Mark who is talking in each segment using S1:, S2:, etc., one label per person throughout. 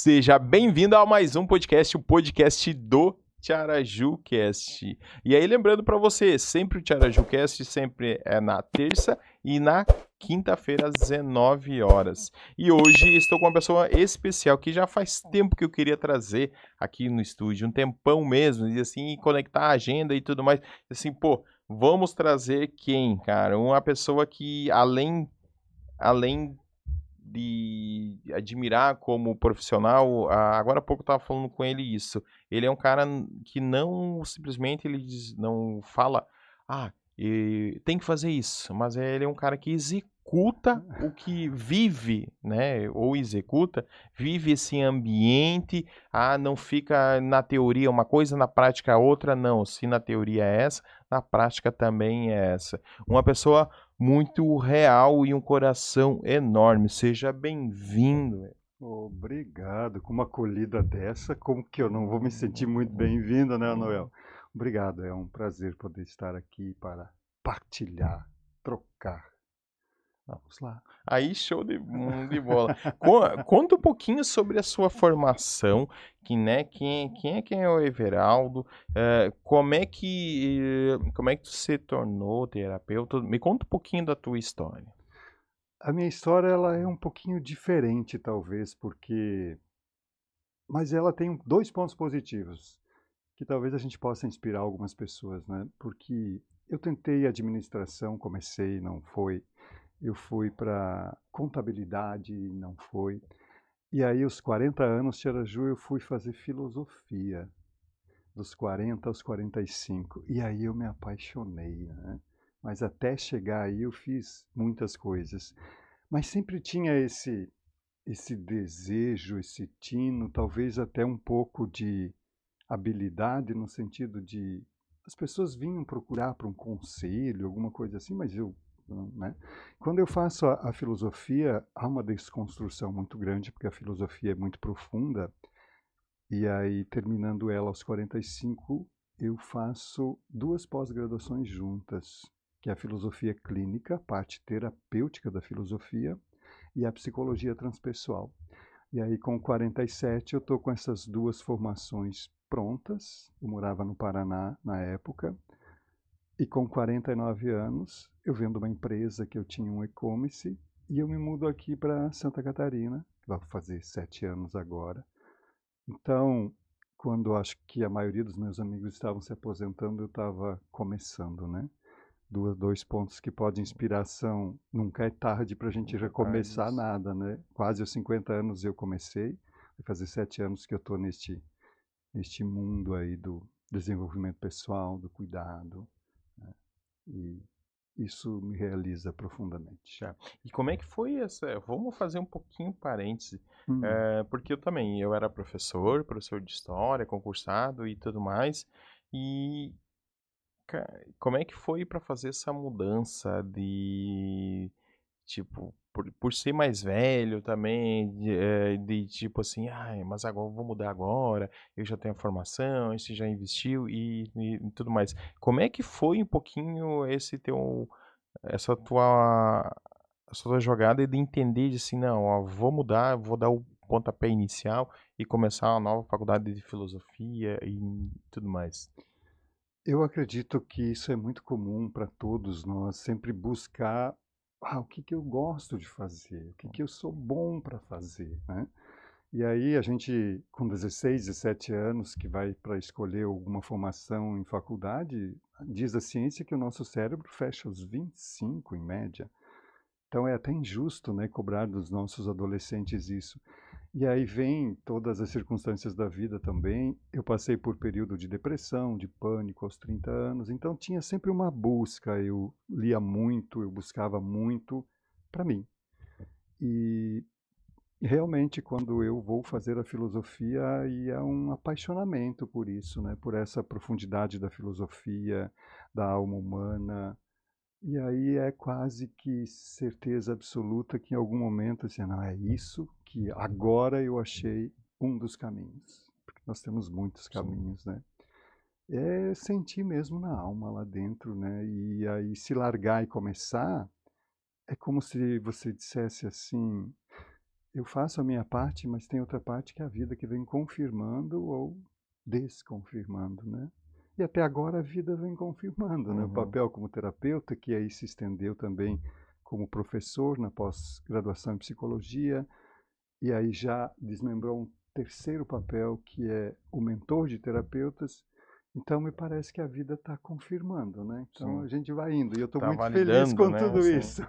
S1: Seja bem-vindo a mais um podcast, o podcast do TiarajuCast. E aí, lembrando para você, sempre o TiarajuCast sempre é na terça e na quinta-feira às 19 horas. E hoje estou com uma pessoa especial que já faz tempo que eu queria trazer aqui no estúdio, um tempão mesmo, e assim, conectar a agenda e tudo mais. Assim, pô, vamos trazer quem, cara? Uma pessoa que além de admirar como profissional, agora há pouco eu estava falando com ele isso. Ele é um cara que não simplesmente não fala, tem que fazer isso, mas ele é um cara que executa o que vive, né? Ou executa, vive esse ambiente, não fica na teoria uma coisa, na prática outra, não. Se na teoria é essa, na prática também é essa. Uma pessoa muito real e um coração enorme. Seja bem-vindo.
S2: Obrigado. Com uma acolhida dessa, como que eu não vou me sentir muito bem-vindo, né, Noel? Obrigado, é um prazer poder estar aqui para partilhar, trocar. Vamos lá.
S1: Aí, show de bola. Conta um pouquinho sobre a sua formação, que, né, quem é o Everaldo, como é que tu se tornou terapeuta? Me conta um pouquinho da tua história.
S2: A minha história ela é um pouquinho diferente, talvez, mas ela tem dois pontos positivos, que talvez a gente possa inspirar algumas pessoas, né? Porque eu tentei administração, comecei, não foi. Eu fui para contabilidade, não foi. E aí, aos 40 anos, Tia Araju, eu fui fazer filosofia, dos 40 aos 45. E aí eu me apaixonei, né? Mas até chegar aí eu fiz muitas coisas. Mas sempre tinha esse desejo, esse tino, talvez até um pouco de habilidade no sentido de as pessoas vinham procurar para um conselho, alguma coisa assim, mas eu não, né? Quando eu faço a filosofia, há uma desconstrução muito grande, porque a filosofia é muito profunda, e aí terminando ela aos 45, eu faço duas pós-graduações juntas, que é a filosofia clínica, parte terapêutica da filosofia, e a psicologia transpessoal. E aí, com 47, eu estou com essas duas formações prontas. Eu morava no Paraná na época. E com 49 anos, eu vendo uma empresa que eu tinha um e-commerce e eu me mudo aqui para Santa Catarina, que vai fazer 7 anos agora. Então, quando acho que a maioria dos meus amigos estavam se aposentando, eu estava começando, né? Dois pontos que podem inspiração. Nunca é tarde para a gente recomeçar nada, né? Quase aos 50 anos eu comecei, vai fazer 7 anos que eu estou neste mundo aí do desenvolvimento pessoal, do cuidado, né? E isso me realiza profundamente.
S1: Tá. E como é que foi essa? Vamos fazer um pouquinho parêntese,
S2: Hum.
S1: porque eu era professor de história, concursado e tudo mais, e como é que foi para fazer essa mudança de, tipo, por ser mais velho também, de tipo assim, ai, mas agora eu vou mudar agora, eu já tenho a formação, você já investiu e tudo mais. Como é que foi um pouquinho essa tua, essa tua jogada de entender de assim, não, ó, vou mudar, vou dar o pontapé inicial e começar uma nova faculdade de filosofia e tudo mais?
S2: Eu acredito que isso é muito comum para todos nós, sempre buscar o que que eu gosto de fazer, o que que eu sou bom para fazer, né? E aí a gente, com 16, 17 anos, que vai para escolher alguma formação em faculdade, diz a ciência que o nosso cérebro fecha aos 25, em média. Então é até injusto, né, cobrar dos nossos adolescentes isso. E aí vem todas as circunstâncias da vida também. Eu passei por período de depressão, de pânico aos 30 anos, então tinha sempre uma busca. Eu lia muito, eu buscava muito para mim. E realmente, quando eu vou fazer a filosofia, aí é um apaixonamento por isso, né? Por essa profundidade da filosofia, da alma humana. E aí é quase que certeza absoluta que em algum momento, assim, não, é isso que agora eu achei um dos caminhos. Porque nós temos muitos
S1: Sim.
S2: caminhos, né? É sentir mesmo na alma lá dentro, né? E aí se largar e começar, é como se você dissesse assim, eu faço a minha parte, mas tem outra parte que é a vida que vem confirmando ou desconfirmando, né? E até agora a vida vem confirmando, né? O papel como terapeuta, que aí se estendeu também como professor na pós-graduação em psicologia, e aí já desmembrou um terceiro papel, que é o mentor de terapeutas. Então, me parece que a vida está confirmando, né? Então,
S1: Sim.
S2: a gente vai indo. E eu estou
S1: Tá
S2: muito feliz
S1: validando,
S2: com
S1: né?
S2: tudo
S1: Assim,
S2: isso.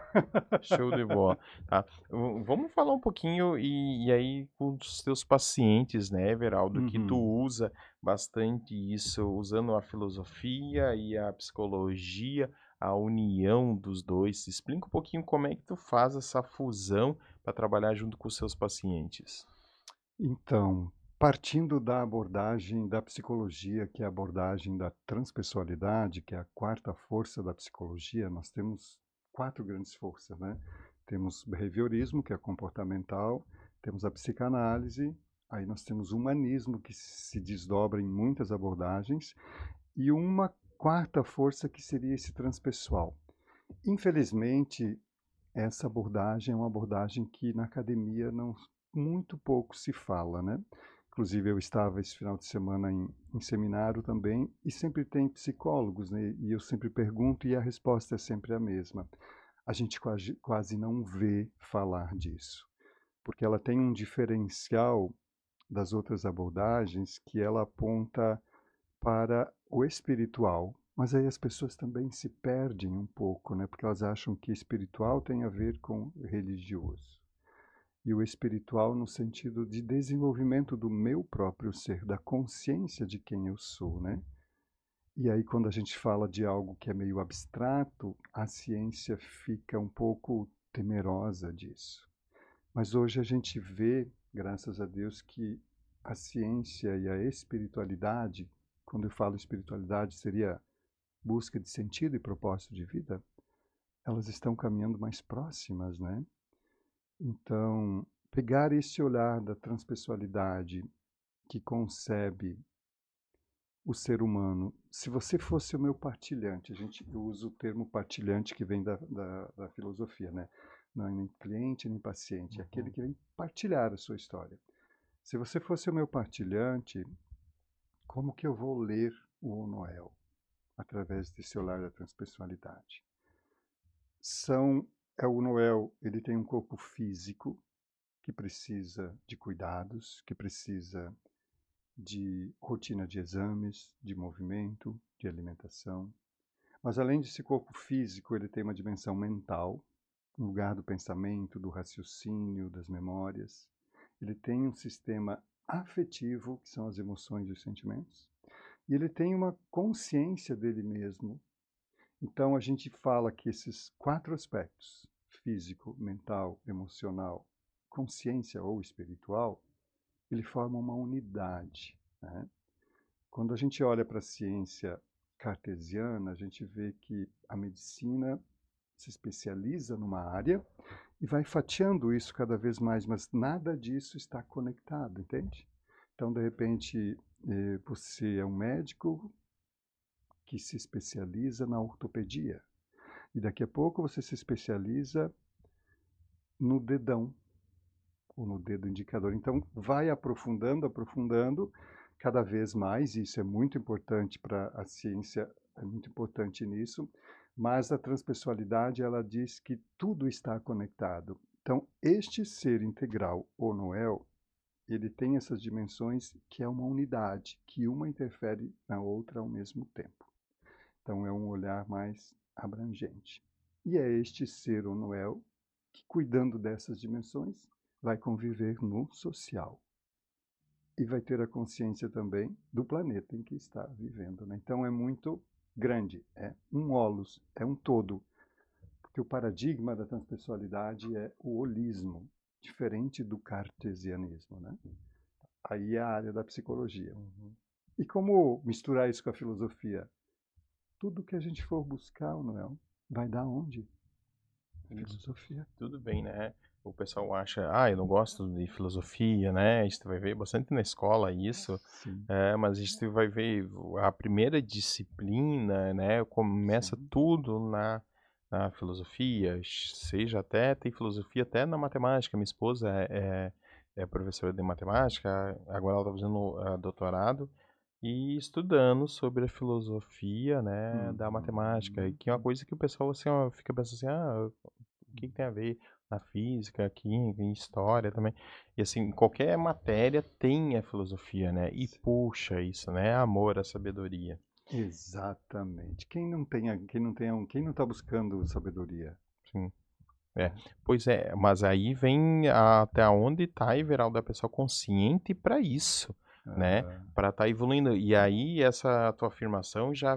S1: show de bola. Tá. Vamos falar um pouquinho e aí com os teus pacientes, né, Everaldo, que tu
S2: Uhum.
S1: usa bastante isso, usando a filosofia e a psicologia, a união dos dois. Explica um pouquinho como é que tu faz essa fusão para trabalhar junto com os seus pacientes.
S2: Então, partindo da abordagem da psicologia, que é a abordagem da transpessoalidade, que é a quarta força da psicologia, nós temos quatro grandes forças, né? Temos o behaviorismo, que é comportamental, temos a psicanálise, aí nós temos o humanismo, que se desdobra em muitas abordagens, e uma quarta força que seria esse transpessoal. Infelizmente, essa abordagem é uma abordagem que na academia não muito pouco se fala, né? Inclusive eu estava esse final de semana em seminário também e sempre tem psicólogos, né? E eu sempre pergunto e a resposta é sempre a mesma. A gente quase não vê falar disso, porque ela tem um diferencial das outras abordagens que ela aponta para o espiritual. Mas aí as pessoas também se perdem um pouco, né? Porque elas acham que espiritual tem a ver com religioso. E o espiritual no sentido de desenvolvimento do meu próprio ser, da consciência de quem eu sou, né? E aí quando a gente fala de algo que é meio abstrato, a ciência fica um pouco temerosa disso. Mas hoje a gente vê, graças a Deus, que a ciência e a espiritualidade, quando eu falo espiritualidade, seria busca de sentido e propósito de vida, elas estão caminhando mais próximas, né? Então, pegar esse olhar da transpessoalidade que concebe o ser humano, se você fosse o meu partilhante, eu uso o termo partilhante que vem da filosofia, né? Não é nem cliente nem paciente, é aquele que vem partilhar a sua história. Se você fosse o meu partilhante, como que eu vou ler o Noel através desse olhar da transpessoalidade? O Noel, ele tem um corpo físico que precisa de cuidados, que precisa de rotina de exames, de movimento, de alimentação. Mas além desse corpo físico, ele tem uma dimensão mental, um lugar do pensamento, do raciocínio, das memórias. Ele tem um sistema afetivo, que são as emoções e os sentimentos. E ele tem uma consciência dele mesmo. Então a gente fala que esses quatro aspectos, físico, mental, emocional, consciência ou espiritual, ele forma uma unidade, né? Quando a gente olha para a ciência cartesiana, a gente vê que a medicina se especializa numa área e vai fatiando isso cada vez mais, mas nada disso está conectado, entende? Então, de repente, você é um médico que se especializa na ortopedia e daqui a pouco você se especializa no dedão ou no dedo indicador. Então, vai aprofundando, aprofundando cada vez mais, e isso é muito importante para a ciência, é muito importante nisso, mas a transpessoalidade, ela diz que tudo está conectado. Então, este ser integral, ou Noel, ele tem essas dimensões que é uma unidade, que uma interfere na outra ao mesmo tempo. Então, é um olhar mais abrangente. E é este ser, o Noel, que, cuidando dessas dimensões, vai conviver no social e vai ter a consciência também do planeta em que está vivendo, né? Então é muito grande, é um holos, é um todo, porque o paradigma da transpessoalidade é o holismo, diferente do cartesianismo, né? Aí é a área da psicologia. E como misturar isso com a filosofia? Tudo que a gente for buscar, Noel, vai dar onde? Filosofia.
S1: Tudo bem, né? O pessoal acha, eu não gosto de filosofia, né? A gente vai ver bastante na escola isso,
S2: Sim,
S1: mas a gente vai ver a primeira disciplina, né? Começa
S2: sim.
S1: tudo na na filosofia, seja até, tem filosofia até na matemática. Minha esposa é professora de matemática, agora ela está fazendo doutorado e estudando sobre a filosofia, né, da matemática, e que é uma coisa que o pessoal assim, ó, fica pensando assim, o que tem a ver na física, química, em história também. E assim, qualquer matéria tem a filosofia, né? E puxa isso, né? Amor à sabedoria.
S2: Exatamente. Quem não está buscando sabedoria,
S1: Sim. É.
S2: né?
S1: Pois é, mas aí vem até onde está, Everaldo, a pessoa consciente para isso, né?
S2: Aham.
S1: Para estar evoluindo. E aí essa tua afirmação já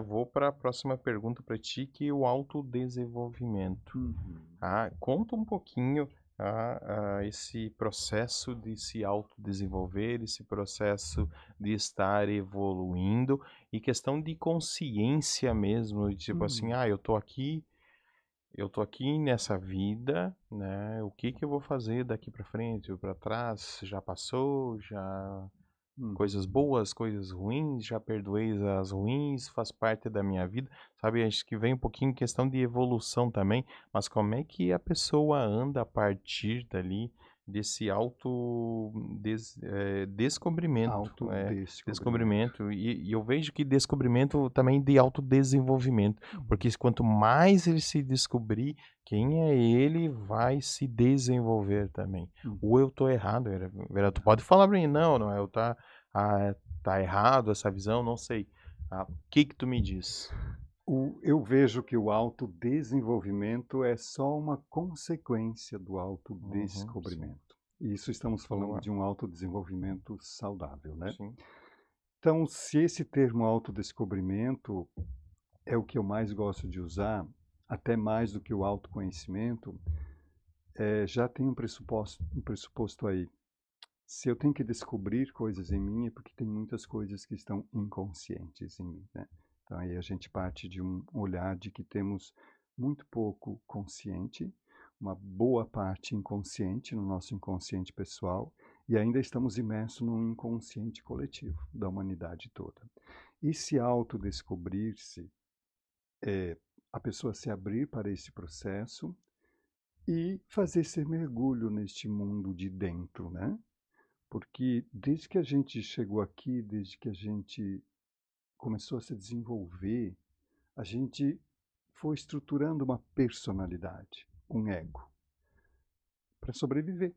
S1: vou para a próxima pergunta para ti, que é o autodesenvolvimento.
S2: Uhum.
S1: Conta um pouquinho esse processo de se autodesenvolver, esse processo de estar evoluindo e questão de consciência mesmo, de tipo assim,
S2: Hum.
S1: eu tô aqui nessa vida, né? O que que eu vou fazer daqui para frente ou para trás? Já passou, já coisas
S2: Uhum.
S1: boas, coisas ruins, já perdoei as ruins, faz parte da minha vida, sabe? Acho que vem um pouquinho questão de evolução também, mas como é que a pessoa anda a partir dali desse descobrimento, né?
S2: Autodescobrimento.
S1: Descobrimento, e eu vejo que descobrimento também de autodesenvolvimento, porque
S2: Uhum.
S1: quanto mais ele se descobrir quem é ele, vai se desenvolver também. Ou
S2: Uhum.
S1: eu tô errado, Vera, tu
S2: Não.
S1: pode falar pra mim, não, eu tá errado essa visão, não sei. O que que tu me diz?
S2: Eu vejo que o autodesenvolvimento é só uma consequência do
S1: Uhum, sim.
S2: autodescobrimento. E isso estamos falando
S1: Boa.
S2: de um autodesenvolvimento saudável, né?
S1: Sim.
S2: Então, se esse termo autodescobrimento é o que eu mais gosto de usar, até mais do que o autoconhecimento, já tem um pressuposto aí. Se eu tenho que descobrir coisas em mim, é porque tem muitas coisas que estão inconscientes em mim, né? Então aí a gente parte de um olhar de que temos muito pouco consciente, uma boa parte inconsciente no nosso inconsciente pessoal, e ainda estamos imersos num inconsciente coletivo da humanidade toda. E se autodescobrir-se é a pessoa se abrir para esse processo e fazer esse mergulho neste mundo de dentro, né? Porque desde que a gente chegou aqui, desde que a gente começou a se desenvolver, a gente foi estruturando uma personalidade, um ego, para sobreviver.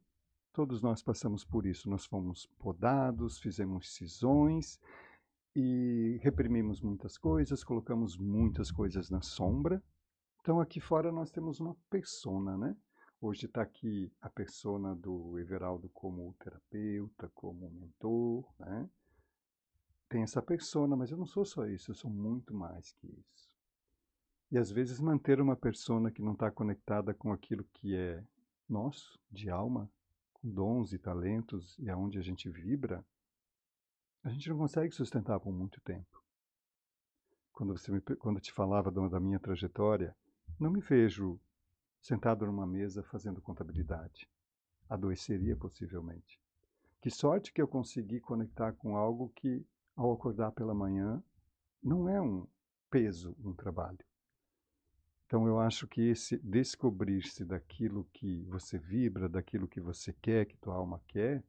S2: Todos nós passamos por isso. Nós fomos podados, fizemos cisões e reprimimos muitas coisas, colocamos muitas coisas na sombra. Então aqui fora nós temos uma persona, né? Hoje está aqui a persona do Everaldo como terapeuta, como mentor, né? Tem essa persona, mas eu não sou só isso, eu sou muito mais que isso. E às vezes manter uma persona que não está conectada com aquilo que é nosso, de alma, com dons e talentos e aonde a gente vibra, a gente não consegue sustentar por muito tempo. Quando eu te falava da minha trajetória, não me vejo sentado numa mesa fazendo contabilidade. Adoeceria possivelmente. Que sorte que eu consegui conectar com algo que, ao acordar pela manhã, não é um peso, um trabalho. Então eu acho que esse descobrir-se daquilo que você vibra, daquilo que você quer, que tua alma quer,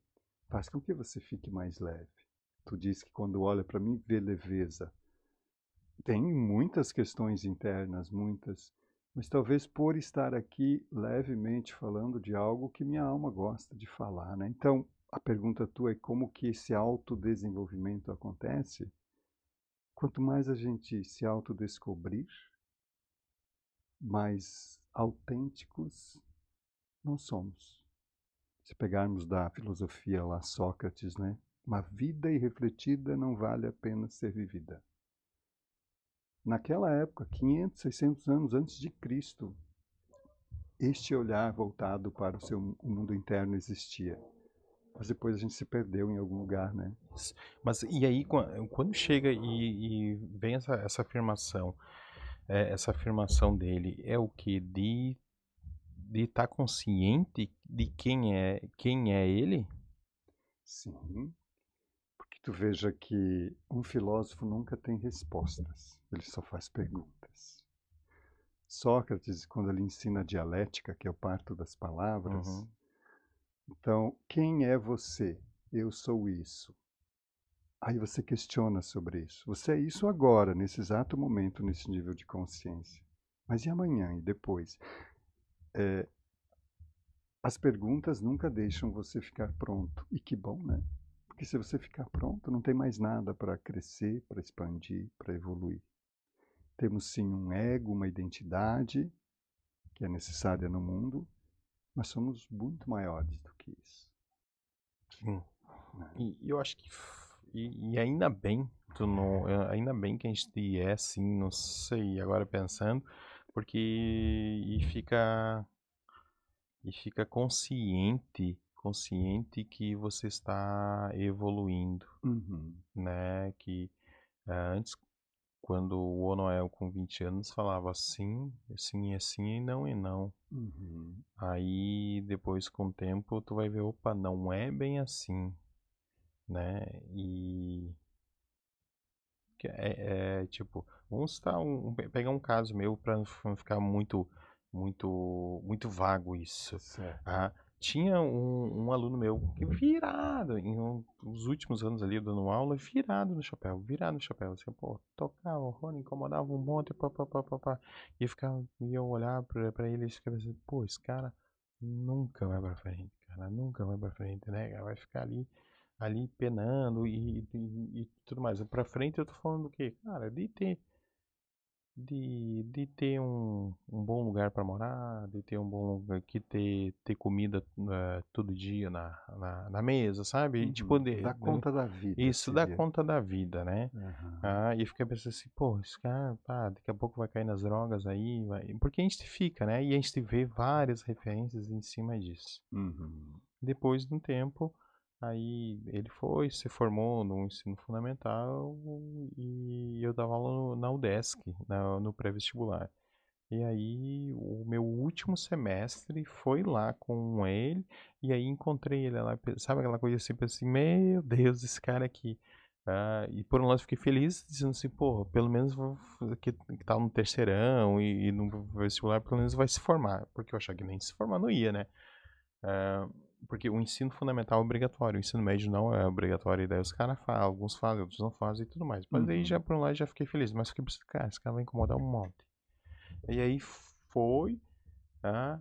S2: faz com que você fique mais leve. Tu diz que quando olha para mim vê leveza. Tem muitas questões internas, muitas, mas talvez por estar aqui levemente falando de algo que minha alma gosta de falar, né? Então, a pergunta tua é como que esse autodesenvolvimento acontece? Quanto mais a gente se autodescobrir, mais autênticos nós somos. Se pegarmos da filosofia lá, Sócrates, né? Uma vida irrefletida não vale a pena ser vivida. Naquela época, 500, 600 anos antes de Cristo, este olhar voltado para o mundo interno existia. Mas depois a gente se perdeu em algum lugar, né?
S1: Mas e aí, quando chega e vem essa afirmação, essa afirmação dele, é o que? De estar consciente de quem é ele?
S2: Sim, porque tu veja que um filósofo nunca tem respostas, ele só faz perguntas. Sócrates, quando ele ensina a dialética, que é o parto das palavras,
S1: Uhum.
S2: então, quem é você? Eu sou isso. Aí você questiona sobre isso. Você é isso agora, nesse exato momento, nesse nível de consciência. Mas e amanhã e depois? As perguntas nunca deixam você ficar pronto. E que bom, né? Porque se você ficar pronto, não tem mais nada para crescer, para expandir, para evoluir. Temos sim um ego, uma identidade que é necessária no mundo, mas somos muito maiores do que isso.
S1: Sim.
S2: Né?
S1: E eu acho que. E ainda bem, ainda bem que a gente é assim, não sei, agora pensando, porque. E fica consciente que você está evoluindo,
S2: Uhum,
S1: né? Que antes, quando o Onoel com 20 anos falava assim, assim e assim e não e não.
S2: uhum,
S1: Aí depois com o tempo tu vai ver, opa, não é bem assim, né? E tipo, vamos citar pegar um caso meu para não ficar muito vago isso.
S2: certo.
S1: Ah, tinha um aluno meu que virado, nos últimos anos ali dando aula, virado no chapéu. Assim, pô, tocava o rolo, incomodava um monte, pá, pá, pá, pá, pá. E eu olhar pra ele e ficava assim, pô, esse cara nunca vai pra frente, cara, nunca vai pra frente, né? Vai ficar ali penando e tudo mais. Pra frente eu tô falando do quê? Cara, de ter um bom lugar para morar, de ter um bom lugar, ter comida todo dia na mesa, sabe? E, tipo,
S2: Uhum. Dá conta da vida,
S1: isso
S2: se
S1: dá
S2: vê.
S1: conta da vida, né?
S2: Aham.
S1: Ah, e eu fiquei pensando assim, pô, esse cara, pá, daqui a pouco vai cair nas drogas aí, vai. Porque a gente fica, né? E a gente vê várias referências em cima disso.
S2: Uhum.
S1: Depois de um tempo, aí ele foi, se formou no ensino fundamental e eu dava aula na UDESC, no pré-vestibular. E aí o meu último semestre foi lá com ele e aí encontrei ele lá, sabe aquela coisa sempre assim, meu Deus, esse cara aqui. Ah, e por um lado fiquei feliz, dizendo assim, pô, pelo menos que tá no terceirão e no vestibular, pelo menos vai se formar, porque eu achava que nem se formar não ia, né? Ah, porque o ensino fundamental é obrigatório, o ensino médio não é obrigatório, e daí os caras fazem, alguns fazem, outros não fazem e tudo mais. Mas aí já
S2: Uhum.
S1: por um lado já fiquei feliz, mas fiquei pensando, cara, esse cara vai incomodar um monte. E aí foi, tá?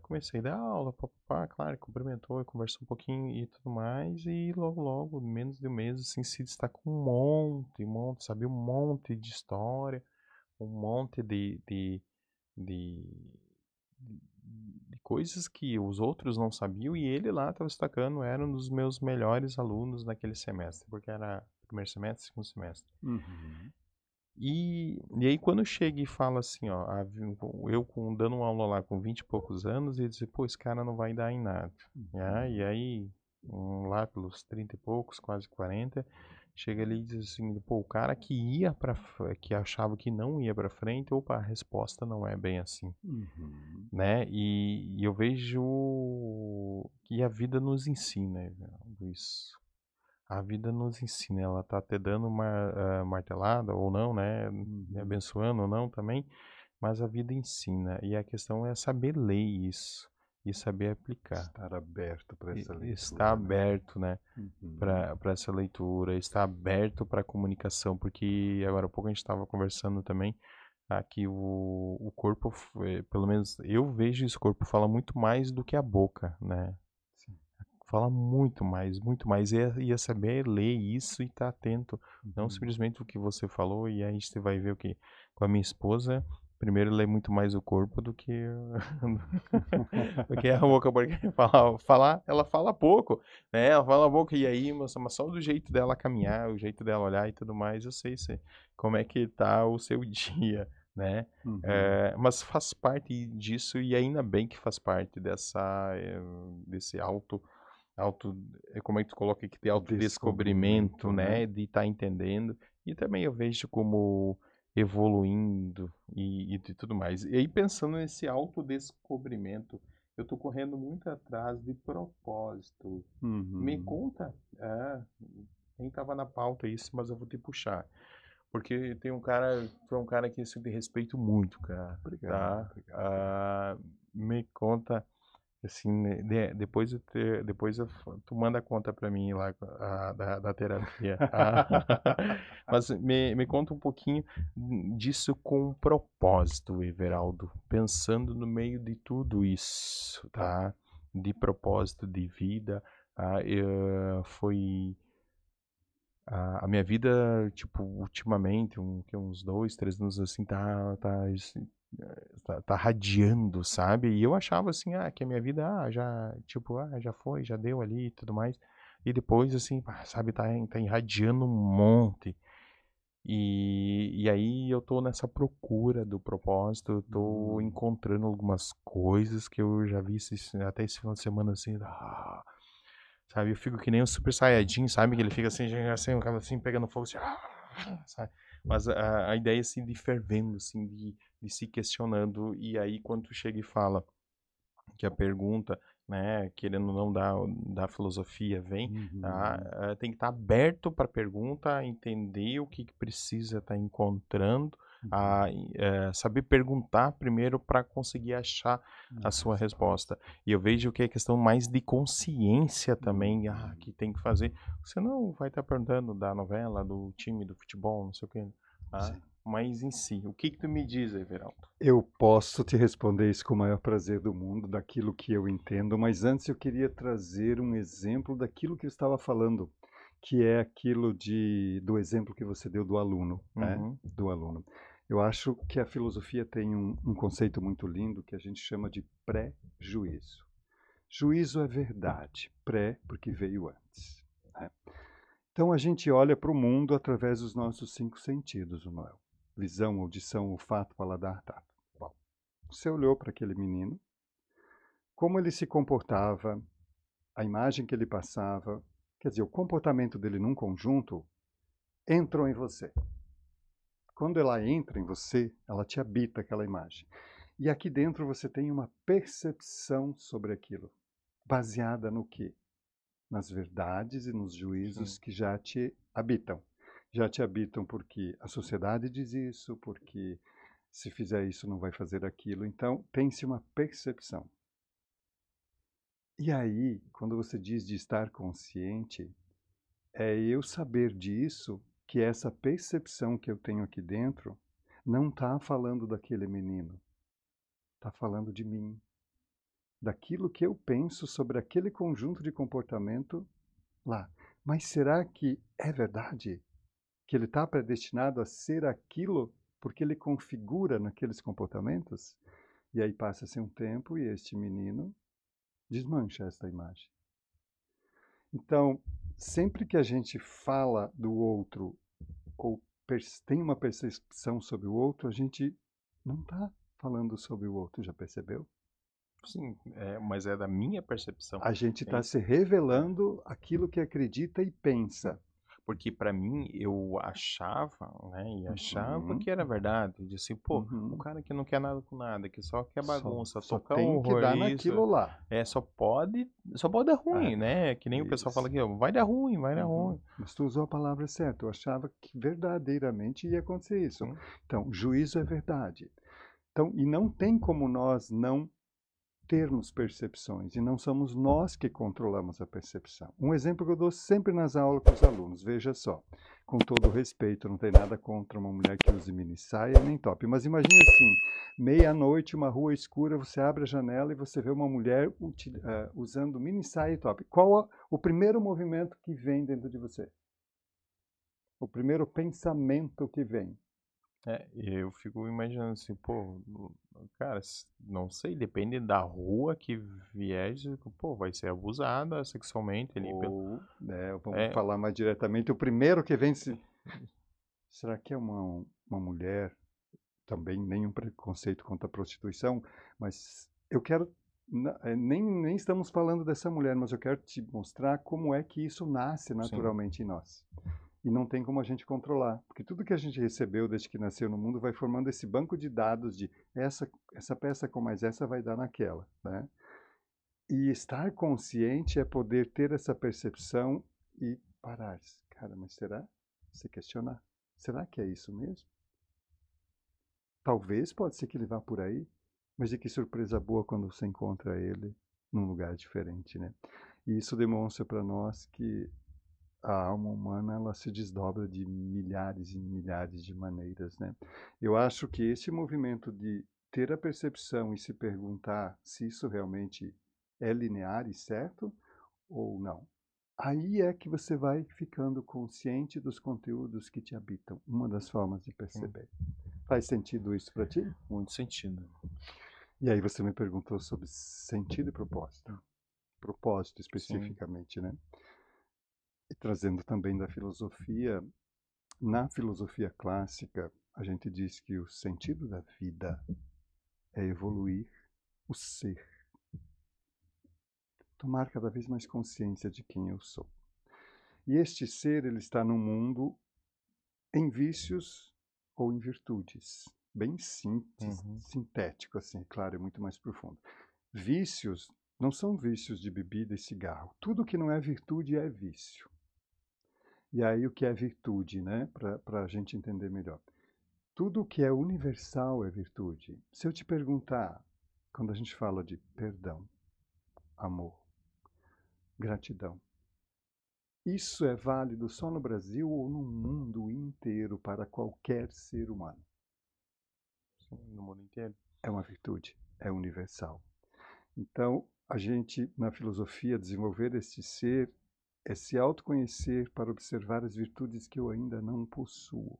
S1: Comecei a dar aula, papapá, claro, cumprimentou, conversou um pouquinho e tudo mais, e logo, menos de um mês, assim, se destacou um monte, sabia um monte de história, um monte de, de coisas que os outros não sabiam e ele lá estava destacando, era um dos meus melhores alunos naquele semestre, porque era primeiro semestre, segundo semestre.
S2: Uhum.
S1: E aí quando chega e fala assim, ó, eu dando uma aula lá com 20 e poucos anos, e dizer, pô, esse cara não vai dar em nada. E
S2: Uhum.
S1: aí, lá pelos 30 e poucos, quase 40, chega ali e diz assim, pô, o cara que achava que não ia pra frente, opa, a resposta não é bem assim,
S2: Uhum.
S1: né? E eu vejo que a vida nos ensina, Luiz. A vida nos ensina, ela tá até dando uma martelada ou não, né? Me
S2: Uhum.
S1: abençoando ou não também, mas a vida ensina. E a questão é saber ler isso e saber aplicar.
S2: Estar aberto para essa
S1: E estar
S2: leitura, né?
S1: aberto, né?
S2: Uhum.
S1: Para essa leitura, estar aberto para a comunicação, porque agora há pouco a gente estava conversando também que o corpo, pelo menos eu vejo isso, o corpo fala muito mais do que a boca, né?
S2: Sim.
S1: Fala muito mais. E é saber ler isso e estar atento. Não
S2: Uhum.
S1: simplesmente o que você falou, e aí você vai ver o que. Com a minha esposa, primeiro lê muito mais o corpo do que, do que a boca, porque ela fala pouco, né? Ela fala pouco, e aí, mas só do jeito dela caminhar, o jeito dela olhar e tudo mais, eu sei como é que tá o seu dia, né?
S2: Uhum.
S1: Mas faz parte disso, e ainda bem que faz parte desse auto, como é que tu coloca aqui, de autodescobrimento,
S2: Descobrimento, né?
S1: né, de estar entendendo, e também eu vejo como evoluindo e de tudo mais. E aí pensando nesse autodescobrimento, eu tô correndo muito atrás de propósito. Me
S2: Uhum.
S1: conta, nem tava na pauta isso, mas eu vou te puxar. Porque tu é um cara que eu sempre respeito muito, cara,
S2: Obrigado,
S1: tá?
S2: obrigado, obrigado.
S1: Me conta, assim, né, depois tu manda a conta pra mim lá da terapia. Mas me conta um pouquinho disso com propósito, Everaldo. Pensando no meio de tudo isso,
S2: Tá.
S1: tá? De propósito de vida, foi a minha vida, tipo, ultimamente, uns 2, 3 anos assim, tá radiando, sabe? E eu achava assim, que a minha vida, já, tipo, já foi, já deu ali e tudo mais. E depois, assim, sabe, tá irradiando um monte. E aí eu tô nessa procura do propósito, eu tô
S2: Hum,
S1: encontrando algumas coisas que eu já vi até esse final de semana, assim, sabe? Eu fico que nem um Super Saiyajin, sabe? Que ele fica assim, acaba assim, pegando fogo, assim, sabe? Mas a ideia, assim, de fervendo, assim, de se questionando. E aí, quando tu chega e fala que a pergunta, né, querendo ou não da filosofia, vem, tá?
S2: uhum.
S1: Tem que estar aberto para a pergunta, entender o que precisa estar encontrando,
S2: Uhum.
S1: saber perguntar primeiro para conseguir achar
S2: A
S1: a sua
S2: resposta.
S1: resposta. E eu vejo que é questão mais de consciência também,
S2: Uhum.
S1: que tem que fazer. Você não vai estar perguntando da novela, do time, do futebol, não sei o quê, tá?
S2: Sim.
S1: Mas em si, o que tu me diz, Everaldo?
S2: Eu posso te responder isso com o maior prazer do mundo, daquilo que eu entendo, mas antes eu queria trazer um exemplo daquilo que eu estava falando, que é aquilo do exemplo que você deu do aluno, né?
S1: Uhum,
S2: Do aluno. Eu acho que a filosofia tem um conceito muito lindo que a gente chama de pré-juízo. Juízo é verdade, pré porque veio antes, né? Então a gente olha para o mundo através dos nossos 5 sentidos, Noel. Visão, audição, olfato, paladar, tato. Bom, você olhou para aquele menino, como ele se comportava, a imagem que ele passava, quer dizer, o comportamento dele num conjunto entrou em você. Quando ela entra em você, ela te habita aquela imagem. E aqui dentro você tem uma percepção sobre aquilo, baseada no quê? Nas verdades e nos
S1: sim.
S2: juízos que já te habitam. Já te habitam porque a sociedade diz isso, porque se fizer isso não vai fazer aquilo. Então, tem-se uma percepção. E aí, quando você diz de estar consciente, é eu saber disso, que essa percepção que eu tenho aqui dentro não está falando daquele menino, está falando de mim, daquilo que eu penso sobre aquele conjunto de comportamento lá. Mas será que é verdade? Que ele está predestinado a ser aquilo porque ele configura naqueles comportamentos? E aí passa-se um tempo e este menino desmancha esta imagem. Então, sempre que a gente fala do outro ou tem uma percepção sobre o outro, a gente não está falando sobre o outro, já percebeu?
S1: Sim, mas é da minha percepção.
S2: A gente
S1: É
S2: está
S1: isso.
S2: se
S1: É,
S2: revelando aquilo que acredita e
S1: sim.
S2: pensa.
S1: Porque para mim eu achava, né, e achava
S2: Uhum,
S1: que era verdade. Eu disse, pô, o
S2: uhum.
S1: cara que não quer nada com nada, que só quer bagunça,
S2: Só
S1: tocar
S2: tem que
S1: horror,
S2: dar
S1: isso,
S2: naquilo lá.
S1: só pode dar
S2: É,
S1: ruim, né? Que nem o pessoal fala
S2: isso.
S1: aqui, ó, vai dar ruim, vai dar
S2: Uhum.
S1: ruim.
S2: Mas tu usou a palavra certa. Eu achava que verdadeiramente ia acontecer isso.
S1: Sim,
S2: Então, juízo é verdade. Então, e não tem como nós não termos percepções, e não somos nós que controlamos a percepção. Um exemplo que eu dou sempre nas aulas com os alunos, veja só, com todo respeito, não tem nada contra uma mulher que use mini saia nem top, mas imagine assim, meia-noite, uma rua escura, você abre a janela e você vê uma mulher usando mini saia e top. Qual o primeiro movimento que vem dentro de você? O primeiro pensamento que vem?
S1: e eu fico imaginando assim, pô, cara, não sei, depende da rua que vier, pô, vai ser abusada sexualmente ali pelo.
S2: Ou, né, vamos
S1: É,
S2: falar mais diretamente, o primeiro que vem, será que é uma mulher, também nenhum preconceito contra a prostituição, mas eu quero, nem estamos falando dessa mulher, mas eu quero te mostrar como é que isso nasce
S1: sim,
S2: naturalmente em nós. E não tem como a gente controlar, porque tudo que a gente recebeu desde que nasceu no mundo vai formando esse banco de dados de essa peça com mais essa vai dar naquela, né? E estar consciente é poder ter essa percepção e parar. Cara, mas será? Se questionar. Será que é isso mesmo? Talvez pode ser que ele vá por aí, mas de que surpresa boa quando você encontra ele num lugar diferente, né? E isso demonstra para nós que a alma humana ela se desdobra de milhares e milhares de maneiras, né? Eu acho que esse movimento de ter a percepção e se perguntar se isso realmente é linear e certo ou não. Aí é que você vai ficando consciente dos conteúdos que te habitam. Uma das formas de perceber. Faz sentido isso para ti?
S1: Muito sentido.
S2: E aí você me perguntou sobre sentido e propósito. Propósito
S1: Sim.
S2: especificamente, né? E trazendo também da filosofia, na filosofia clássica, a gente diz que o sentido da vida é evoluir o ser. Tomar cada vez mais consciência de quem eu sou. E este ser, ele está no mundo em vícios ou em virtudes. Bem sintético, assim, claro, é muito mais profundo. Vícios não são vícios de bebida e cigarro. Tudo que não é virtude é vício. E aí o que é virtude, né? Para a gente entender melhor. Tudo que é universal é virtude. Se eu te perguntar, quando a gente fala de perdão, amor, gratidão, isso é válido só no Brasil ou no mundo inteiro para qualquer ser humano?
S1: Sim, no mundo inteiro.
S2: É uma virtude, é universal. Então, a gente, na filosofia, desenvolver este ser é se autoconhecer para observar as virtudes que eu ainda não possuo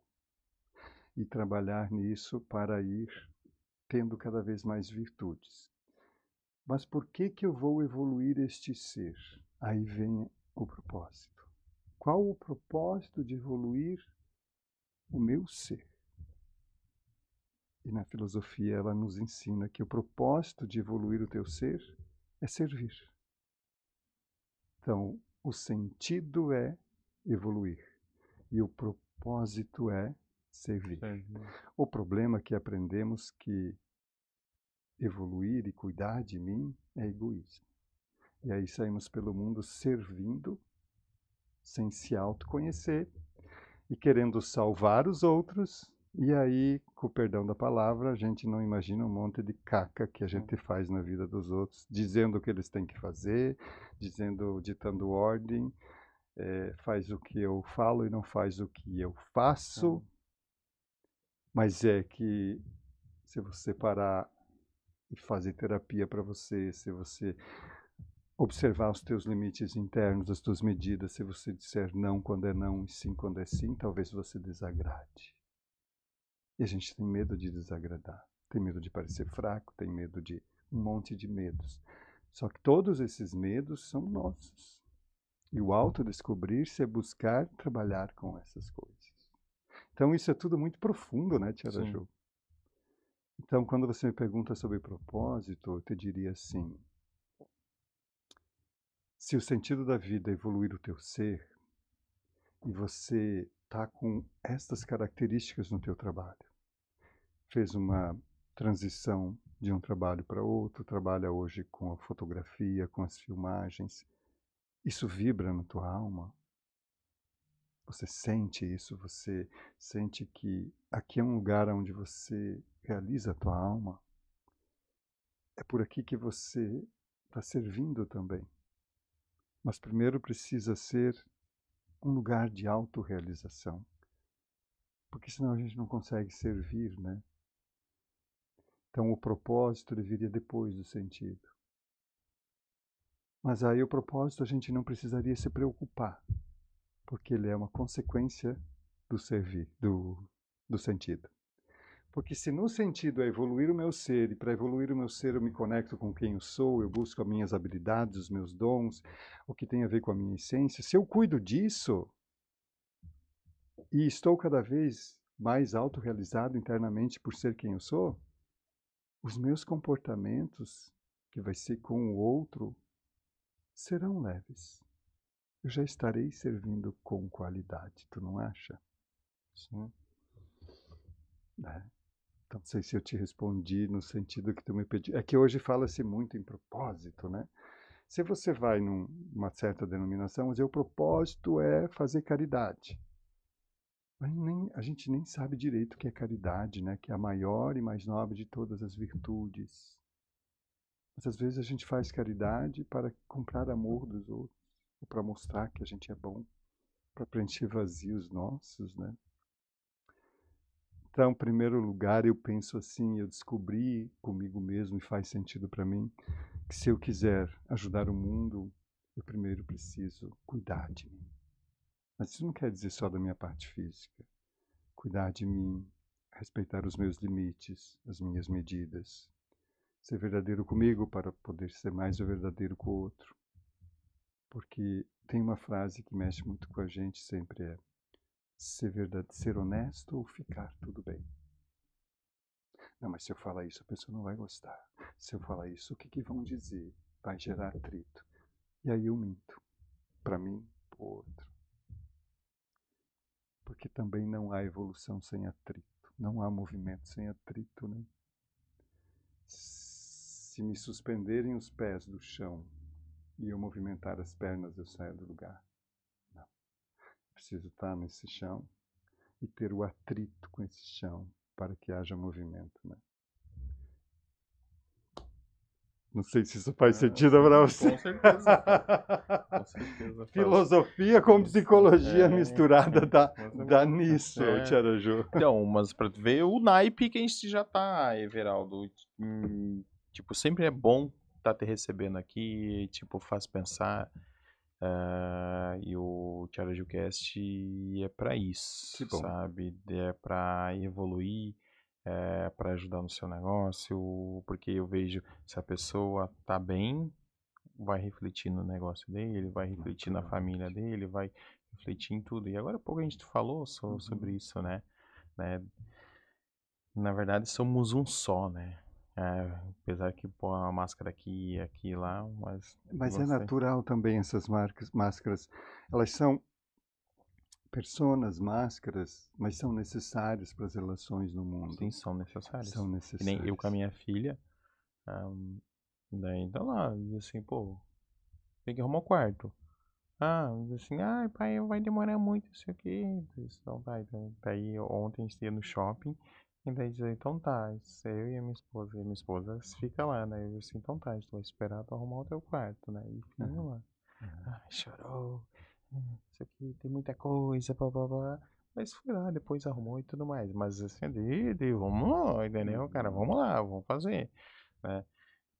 S2: e trabalhar nisso para ir tendo cada vez mais virtudes. Mas por que que eu vou evoluir este ser? Aí vem o propósito. Qual o propósito de evoluir o meu ser? E na filosofia ela nos ensina que o propósito de evoluir o teu ser é servir. Então, o sentido é evoluir e o propósito é servir. O problema é que aprendemos que evoluir e cuidar de mim é egoísmo. E aí saímos pelo mundo servindo, sem se autoconhecer e querendo salvar os outros. E aí, com o perdão da palavra, a gente não imagina um monte de caca que a gente faz na vida dos outros, dizendo o que eles têm que fazer, ditando ordem, faz o que eu falo e não faz o que eu faço. Mas é que se você parar e fazer terapia para você, se você observar os teus limites internos, as tuas medidas, se você disser não quando é não e sim quando é sim, talvez você desagrade. E a gente tem medo de desagradar, tem medo de parecer fraco, tem medo de um monte de medos. Só que todos esses medos são nossos. E o autodescobrir-se é buscar trabalhar com essas coisas. Então isso é tudo muito profundo, né, Tia Ju? Então quando você me pergunta sobre propósito, eu te diria assim: se o sentido da vida é evoluir o teu ser, e você está com estas características no teu trabalho, fez uma transição de um trabalho para outro, trabalha hoje com a fotografia, com as filmagens, isso vibra na tua alma? Você sente isso? Você sente que aqui é um lugar onde você realiza a tua alma? É por aqui que você está servindo também. Mas primeiro precisa ser um lugar de autorrealização. Porque senão a gente não consegue servir, né? Então o propósito deveria depois do sentido. Mas aí o propósito a gente não precisaria se preocupar, porque ele é uma consequência do servir, do sentido. Porque se no sentido é evoluir o meu ser, e para evoluir o meu ser eu me conecto com quem eu sou, eu busco as minhas habilidades, os meus dons, o que tem a ver com a minha essência, se eu cuido disso e estou cada vez mais autorrealizado internamente por ser quem eu sou, os meus comportamentos, que vai ser com o outro, serão leves. Eu já estarei servindo com qualidade, tu não acha?
S1: Sim.
S2: Então, não sei se eu te respondi no sentido que tu me pediu. É que hoje fala-se muito em propósito, né? Se você vai numa certa denominação, o propósito é fazer caridade. A gente nem sabe direito o que é caridade, né? Que é a maior e mais nobre de todas as virtudes. Mas às vezes a gente faz caridade para comprar amor dos outros, ou para mostrar que a gente é bom, para preencher vazios nossos, né? Então, em primeiro lugar, eu penso assim, eu descobri comigo mesmo, e faz sentido para mim, que se eu quiser ajudar o mundo, eu primeiro preciso cuidar de mim. Mas isso não quer dizer só da minha parte física. Cuidar de mim, respeitar os meus limites, as minhas medidas. Ser verdadeiro comigo para poder ser mais verdadeiro com o outro. Porque tem uma frase que mexe muito com a gente sempre, é ser honesto ou ficar tudo bem. Não, mas se eu falar isso, a pessoa não vai gostar. Se eu falar isso, o que vão dizer? Vai gerar atrito. E aí eu minto. Para mim, para o outro. Porque também não há evolução sem atrito. Não há movimento sem atrito, né? Se me suspenderem os pés do chão e eu movimentar as pernas, eu saio do lugar. Não. Preciso estar nesse chão e ter o atrito com esse chão para que haja movimento, né? Não sei se isso faz sentido para você.
S1: Com certeza, cara. Com certeza.
S2: Filosofia com psicologia misturada dá
S1: É.
S2: nisso, Tiaraju.
S1: Então, mas pra tu ver o naipe que a gente já tá, Everaldo. Tipo, sempre é bom estar te recebendo aqui, tipo, faz pensar. E o TiarajuCast é pra isso,
S2: Que bom.
S1: sabe? É pra evoluir, é pra ajudar no seu negócio, porque eu vejo se a pessoa tá bem, vai refletir no negócio dele, vai refletir na família dele, vai refletir em tudo. E agora há pouco a gente falou sobre isso, né? Na verdade, somos um só, né? Apesar que pôr uma máscara aqui e aqui e lá,
S2: Mas é
S1: você...
S2: natural também essas máscaras. Elas são personas, máscaras, mas são necessárias para as relações no mundo.
S1: Sim, são necessárias.
S2: São
S1: Que nem eu com a
S2: necessárias.
S1: minha filha, daí então lá, e assim, pô, tem que arrumar o quarto. Assim, pai, vai demorar muito isso aqui. Então tá, então, daí ontem a gente ia no shopping, e daí diz, então tá, isso é eu e a minha esposa fica lá, né? Eu assim, então tá, a gente vai esperar tu arrumar o teu quarto, né? E ficamos lá. Chorou, isso aqui tem muita coisa, blá. Mas fui lá, depois arrumou e tudo mais. Mas assim, vamos lá, entendeu, cara? Vamos lá, vamos fazer, né?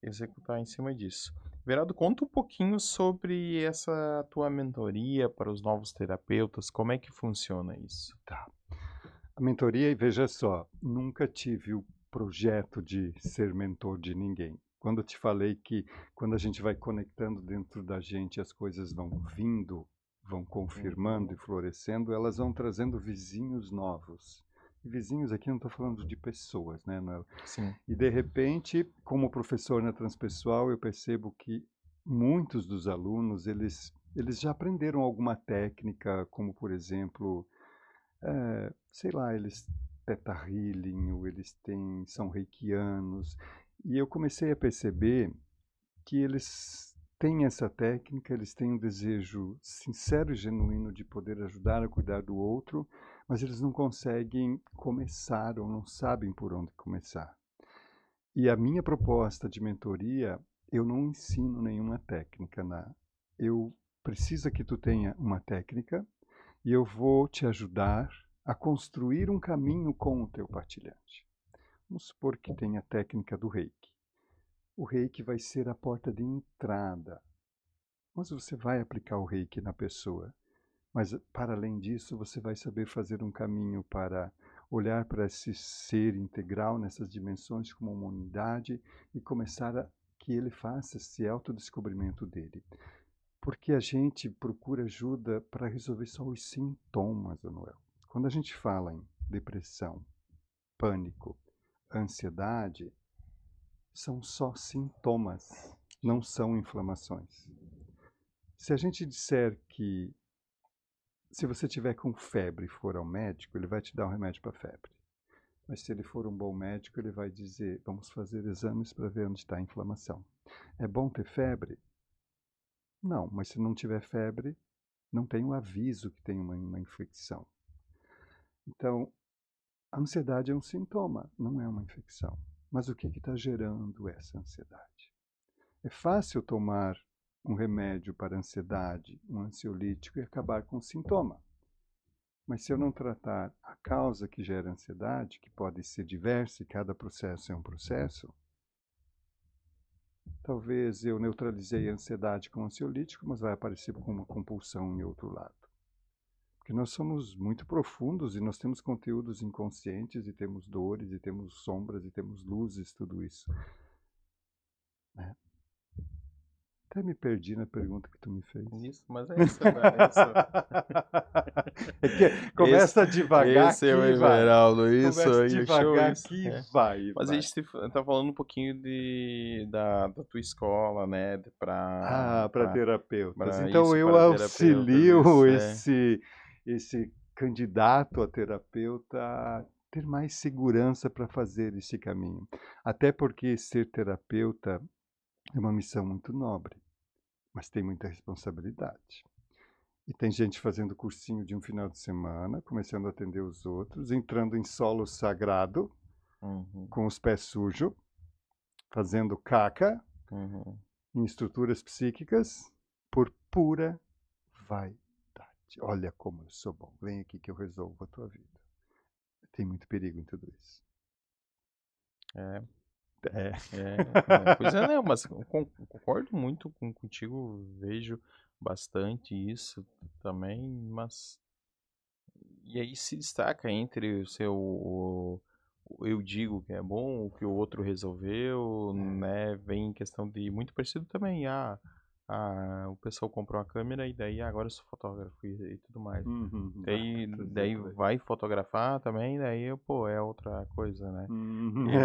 S1: Executar em cima disso. Verado, conta um pouquinho sobre essa tua mentoria para os novos terapeutas, como é que funciona isso?
S2: Tá. A mentoria, e veja só, nunca tive o projeto de ser mentor de ninguém. Quando eu te falei que quando a gente vai conectando dentro da gente, as coisas vão vindo, vão confirmando e florescendo, elas vão trazendo vizinhos novos. E vizinhos aqui não estou falando de pessoas, né, Noel?
S1: Sim.
S2: E de repente, como professor na Transpessoal, eu percebo que muitos dos alunos, eles já aprenderam alguma técnica, como por exemplo, sei lá, eles teta healing, ou são reikianos, e eu comecei a perceber que eles têm essa técnica, eles têm um desejo sincero e genuíno de poder ajudar a cuidar do outro, mas eles não conseguem começar ou não sabem por onde começar. E a minha proposta de mentoria, eu não ensino nenhuma técnica. Eu preciso que tu tenha uma técnica e eu vou te ajudar a construir um caminho com o teu partilhante. Vamos supor que tenha a técnica do Reiki. O Reiki vai ser a porta de entrada, mas você vai aplicar o Reiki na pessoa. Mas, para além disso, você vai saber fazer um caminho para olhar para esse ser integral nessas dimensões como uma unidade e começar a que ele faça esse autodescobrimento dele. Porque a gente procura ajuda para resolver só os sintomas, Anuel. Quando a gente fala em depressão, pânico, ansiedade, são só sintomas, não são inflamações. Se a gente disser que se você tiver com febre e for ao médico, ele vai te dar um remédio para febre. Mas se ele for um bom médico, ele vai dizer, vamos fazer exames para ver onde está a inflamação. É bom ter febre? Não, mas se não tiver febre, não tem um aviso que tem uma infecção. Então, a ansiedade é um sintoma, não é uma infecção. Mas o que está gerando essa ansiedade? É fácil tomar um remédio para ansiedade, um ansiolítico, e acabar com o sintoma. Mas se eu não tratar a causa que gera ansiedade, que pode ser diversa e cada processo é um processo, talvez eu neutralizei a ansiedade com ansiolítico, mas vai aparecer com uma compulsão em outro lado. Porque nós somos muito profundos e nós temos conteúdos inconscientes e temos dores e temos sombras e temos luzes, tudo isso. Né? Até me perdi na pergunta que tu me fez.
S1: Isso, mas é isso, né?
S2: É que começa devagar
S1: esse é o
S2: aqui, vai.
S1: Everaldo, isso
S2: Começa
S1: aí, show
S2: devagar
S1: isso.
S2: aqui,
S1: É.
S2: vai.
S1: Mas a gente tá falando um pouquinho da tua escola, né?
S2: Para terapeutas.
S1: Pra
S2: Então
S1: isso,
S2: eu
S1: para terapeutas,
S2: auxilio
S1: isso,
S2: esse candidato a terapeuta a ter mais segurança para fazer esse caminho. Até porque ser terapeuta é uma missão muito nobre, mas tem muita responsabilidade. E tem gente fazendo cursinho de um final de semana, começando a atender os outros, entrando em solo sagrado, com os pés sujos, fazendo caca, em estruturas psíquicas, por pura vaidade. Olha como eu sou bom, vem aqui que eu resolvo a tua vida. Tem muito perigo em tudo isso.
S1: Pois é, não, mas concordo muito contigo, vejo bastante isso também, mas e aí se destaca entre o seu eu digo que é bom, o que o outro resolveu, né? Vem questão de muito parecido também, o pessoal comprou uma câmera e daí agora eu sou fotógrafo e tudo mais. Daí vai fotografar também, daí, pô, é outra coisa, né?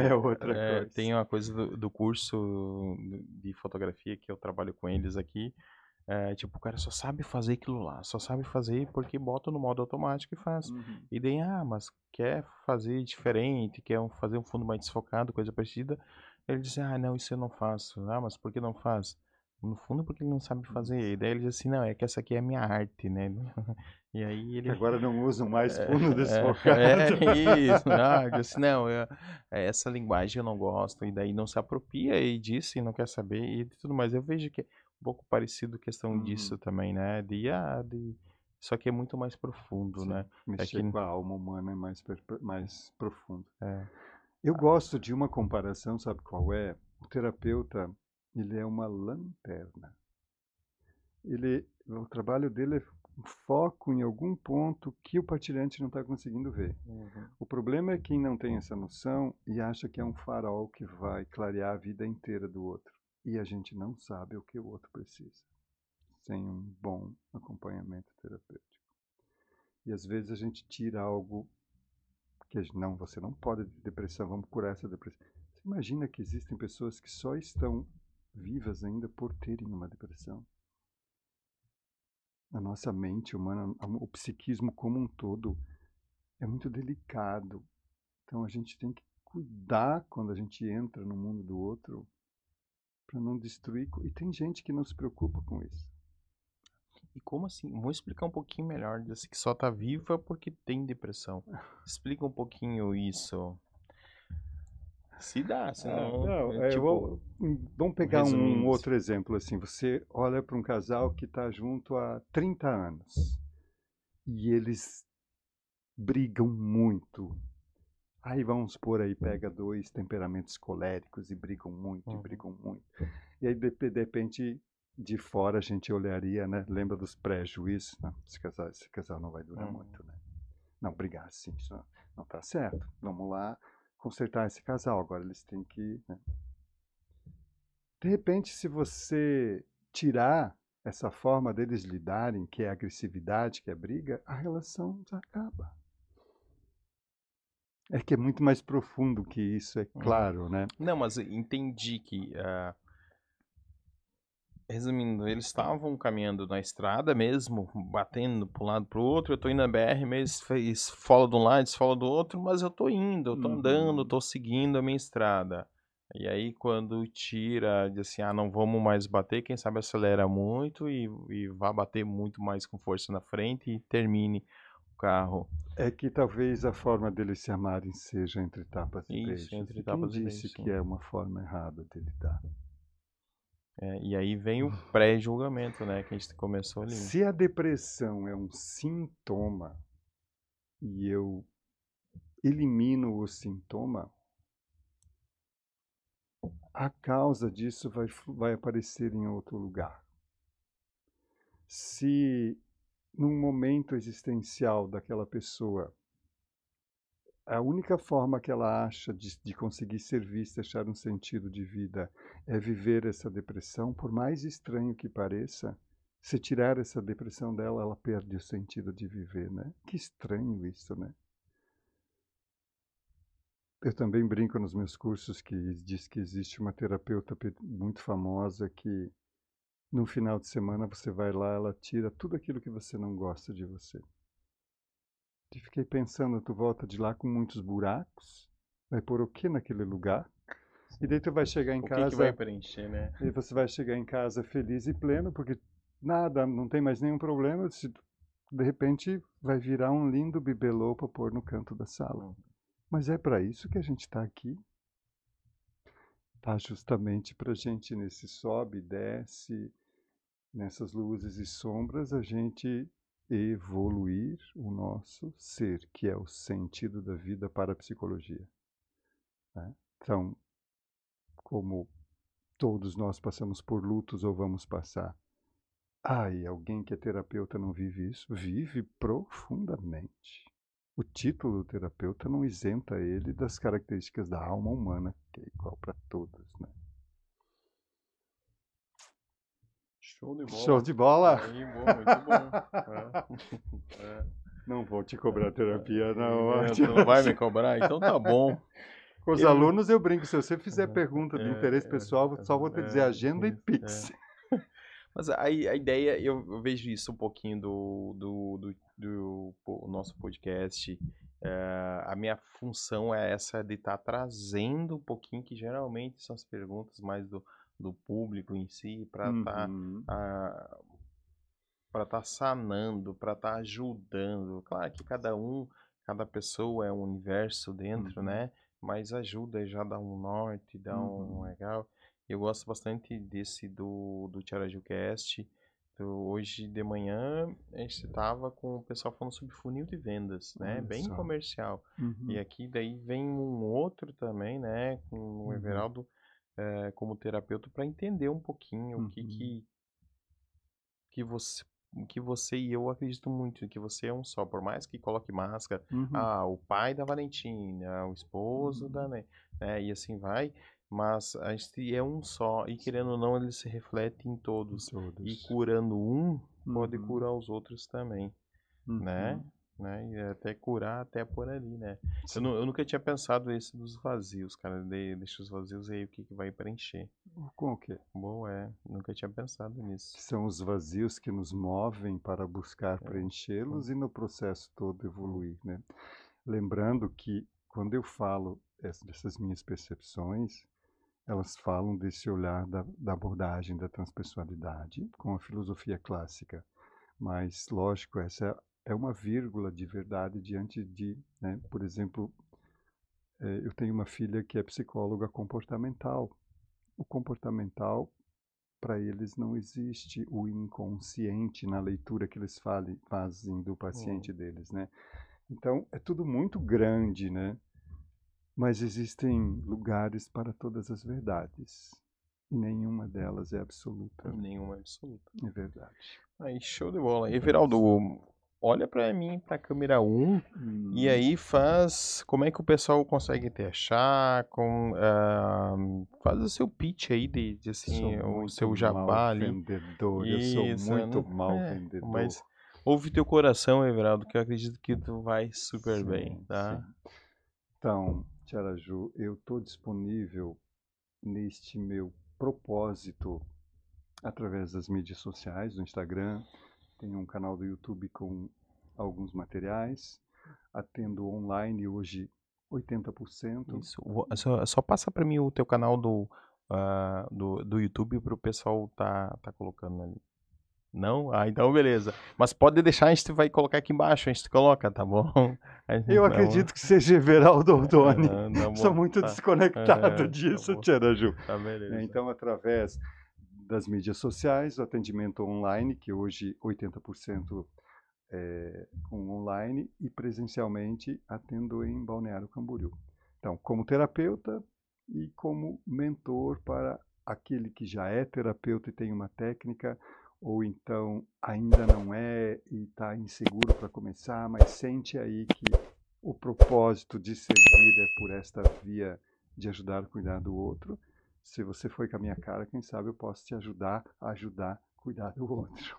S2: É outra coisa.
S1: Tem uma coisa do curso de fotografia que eu trabalho com eles aqui. Tipo, o cara só sabe fazer aquilo lá, só sabe fazer porque bota no modo automático e faz. E daí, mas quer fazer diferente, fazer um fundo mais desfocado, coisa parecida. Ele diz, não, isso eu não faço. Mas por que não faz? No fundo, porque ele não sabe fazer. E daí ele diz assim, não, é que essa aqui é a minha arte, né? E aí ele...
S2: Agora não usam mais fundo desfocado.
S1: Isso. Ele diz assim, não, essa linguagem eu não gosto. E daí não se apropria e disse, e não quer saber e tudo mais. Eu vejo que um pouco parecido questão disso também, né? Só que é muito mais profundo,
S2: Sim,
S1: né?
S2: mexer com a alma humana é mais profundo.
S1: É.
S2: Eu gosto de uma comparação, sabe qual é? O terapeuta, ele é uma lanterna. O trabalho dele é um foco em algum ponto que o partilhante não está conseguindo ver. O problema é quem não tem essa noção e acha que é um farol que vai clarear a vida inteira do outro. E a gente não sabe o que o outro precisa, sem um bom acompanhamento terapêutico. E às vezes a gente tira algo que não, você não pode ter depressão, vamos curar essa depressão. Você imagina que existem pessoas que só estão vivas ainda por terem uma depressão? A nossa mente humana, o psiquismo como um todo, é muito delicado. Então a gente tem que cuidar quando a gente entra no mundo do outro para não destruir. E tem gente que não se preocupa com isso.
S1: E como assim? Vou explicar um pouquinho melhor. Diz que só tá viva porque tem depressão. Explica um pouquinho isso. Se dá, senão.
S2: Vamos pegar um
S1: resumindo,
S2: outro exemplo assim. Você olha para um casal que está junto há 30 anos e eles brigam muito. Aí vamos supor aí, pega dois temperamentos coléricos e brigam muito, e brigam muito. E aí de repente de fora a gente olharia, né? Lembra dos pré-juízos? Esse casal não vai durar muito, né? Não, brigar assim, isso não tá certo. Vamos lá consertar esse casal. Agora eles têm que... Né? De repente, se você tirar essa forma deles lidarem, que é a agressividade, que é a briga, a relação já acaba. É que é muito mais profundo que isso, é claro, né?
S1: Não, mas entendi que... Resumindo, eles estavam caminhando na estrada mesmo, batendo para um lado para o outro. Eu tô indo na BR, mas esfola de um lado, esfola do outro, mas eu tô indo, eu tô andando, tô seguindo a minha estrada. E aí quando tira, diz assim, não vamos mais bater, quem sabe acelera muito e vá bater muito mais com força na frente e termine carro.
S2: É que talvez a forma deles se amarem seja entre tapas e
S1: Isso,
S2: beijos.
S1: entre
S2: E
S1: tapas
S2: quem
S1: e
S2: disse
S1: beijos,
S2: que
S1: sim.
S2: é uma forma errada dele dar?
S1: E aí vem o pré-julgamento, né? Que a gente começou ali.
S2: Se a depressão é um sintoma e eu elimino o sintoma, a causa disso vai aparecer em outro lugar. Se num momento existencial daquela pessoa, a única forma que ela acha de conseguir ser vista, achar um sentido de vida, é viver essa depressão, por mais estranho que pareça, se tirar essa depressão dela, ela perde o sentido de viver, né? Que estranho isso, né? Eu também brinco nos meus cursos que diz que existe uma terapeuta muito famosa que no final de semana você vai lá, ela tira tudo aquilo que você não gosta de você. E fiquei pensando, tu volta de lá com muitos buracos, vai pôr o que naquele lugar? E daí tu vai chegar em
S1: O que vai
S2: casa,
S1: preencher, né?
S2: e você vai chegar em casa feliz e pleno, porque nada, não tem mais nenhum problema, de repente vai virar um lindo bibelô para pôr no canto da sala. Mas é para isso que a gente está aqui. Tá justamente para a gente, nesse sobe e desce, nessas luzes e sombras, a gente evoluir o nosso ser, que é o sentido da vida para a psicologia, né? Então, como todos nós passamos por lutos ou vamos passar, e alguém que é terapeuta não vive isso? Vive profundamente. O título do terapeuta não isenta ele das características da alma humana, que é igual para todos, né?
S1: Show de bola.
S2: Show de bola!
S1: Aí, bom, muito bom.
S2: Não vou te cobrar terapia, não.
S1: Tu não vai me cobrar? Então tá bom.
S2: Com os alunos eu brinco, se você fizer pergunta de interesse pessoal, só vou te dizer agenda e Pix.
S1: Mas a ideia, eu vejo isso um pouquinho do nosso podcast. A minha função é essa de estar trazendo um pouquinho, que geralmente são as perguntas mais do público em si, para estar sanando, para estar ajudando. Claro que cada pessoa é um universo dentro, né? Mas ajuda, já dá um norte, dá um legal. Eu gosto bastante desse do TiarajuCast. Hoje de manhã a gente estava com o pessoal falando sobre funil de vendas, né?
S2: Olha
S1: Bem
S2: só.
S1: comercial. E aqui daí vem um outro também, né? Com o Everaldo como terapeuta, para entender um pouquinho o que você e eu acredito muito que você é um só, por mais que coloque máscara, o pai da Valentina, o esposo da, né, e assim vai, mas a gente é um só, e querendo ou não, ele se reflete em todos, e curando um, pode curar os outros também, né? E até curar até por ali, né? Eu nunca tinha pensado esse dos vazios, cara. Deixa os vazios aí, o que vai preencher.
S2: Com o quê?
S1: Boa, nunca tinha pensado nisso.
S2: São os vazios que nos movem para buscar preenchê-los e no processo todo evoluir, né? Lembrando que quando eu falo dessas minhas percepções, elas falam desse olhar da abordagem da transpessoalidade com a filosofia clássica. Mas, lógico, essa é uma vírgula de verdade diante de, né? Por exemplo, eu tenho uma filha que é psicóloga comportamental. O comportamental, para eles, não existe o inconsciente na leitura que eles fazem do paciente deles, né? Então, é tudo muito grande, né? Mas existem lugares para todas as verdades. E nenhuma delas é absoluta.
S1: Nenhuma é absoluta.
S2: É verdade.
S1: Aí, show de bola. Everaldo, olha pra mim, pra câmera 1, e aí faz... Como é que o pessoal consegue te achar? Faz o seu pitch aí de assim, o seu jabá ali.
S2: Vendedor. Eu sou muito mal vendedor.
S1: Mas ouve teu coração, Everaldo, que eu acredito que tu vai super bem, tá?
S2: Sim. Então, Tiaraju, eu estou disponível neste meu propósito através das mídias sociais, do Instagram, tenho um canal do YouTube com alguns materiais, atendo online hoje 80%.
S1: Isso. Só passa para mim o teu canal do YouTube para o pessoal tá colocando ali. Não? Ah, então beleza. Mas pode deixar, a gente vai colocar aqui embaixo, a gente coloca, tá bom?
S2: Eu acredito que seja Everaldo Oldoni.
S1: Tá
S2: Sou
S1: bom,
S2: muito
S1: tá.
S2: desconectado
S1: Tá
S2: disso,
S1: bom,
S2: Tia Ju.
S1: tá beleza.
S2: Então, através das mídias sociais, o atendimento online, que hoje 80% com online, e presencialmente atendo em Balneário Camboriú. Então, como terapeuta e como mentor para aquele que já é terapeuta e tem uma técnica, ou então ainda não é e está inseguro para começar, mas sente aí que o propósito de servir é por esta via de ajudar a cuidar do outro. Se você foi com a minha cara, quem sabe eu posso te ajudar a cuidar do outro.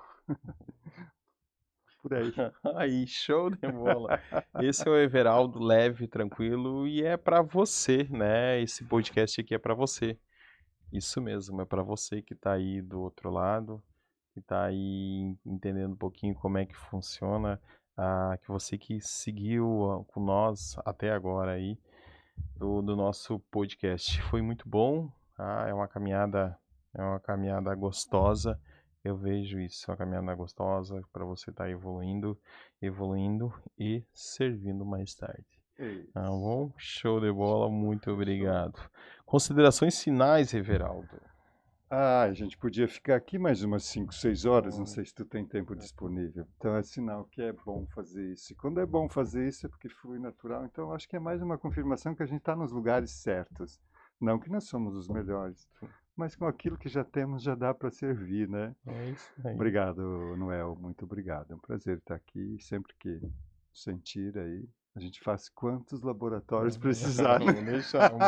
S2: Por aí.
S1: Aí, show de bola. Esse é o Everaldo, leve, tranquilo, e é pra você, né? Esse podcast aqui é pra você. Isso mesmo, é pra você que tá aí do outro lado, que tá aí entendendo um pouquinho como é que funciona, que você que seguiu com nós até agora aí do nosso podcast. Foi muito bom, tá? É uma caminhada gostosa. Eu vejo isso, uma caminhada gostosa para você estar evoluindo e servindo mais tarde. Tá bom? Show de bola, muito obrigado. Considerações finais, Everaldo.
S2: A gente podia ficar aqui mais umas 5, 6 horas, não sei se tu tem tempo disponível. Então é sinal que é bom fazer isso. E quando é bom fazer isso é porque flui natural. Então acho que é mais uma confirmação que a gente está nos lugares certos. Não que nós somos os melhores, mas com aquilo que já temos já dá para servir, né?
S1: É isso aí.
S2: Obrigado, Noel, muito obrado. É um prazer estar aqui. Sempre que sentir aí, a gente faz quantos laboratórios precisar.
S1: Não deixamos.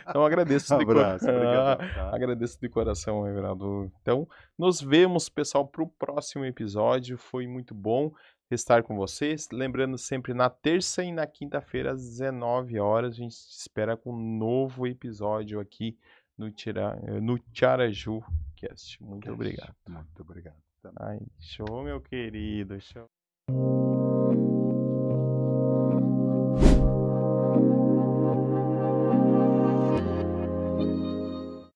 S1: Então agradeço de
S2: Abraço, obrigado. Tá?
S1: agradeço de coração, Everaldo. Então, nos vemos, pessoal, para o próximo episódio. Foi muito bom estar com vocês. Lembrando sempre, na terça e na quinta-feira, às 19 horas, a gente espera com um novo episódio aqui no Tiaraju Cast. Muito obrigado.
S2: Muito obrigado.
S1: Ai, show, meu querido. Show.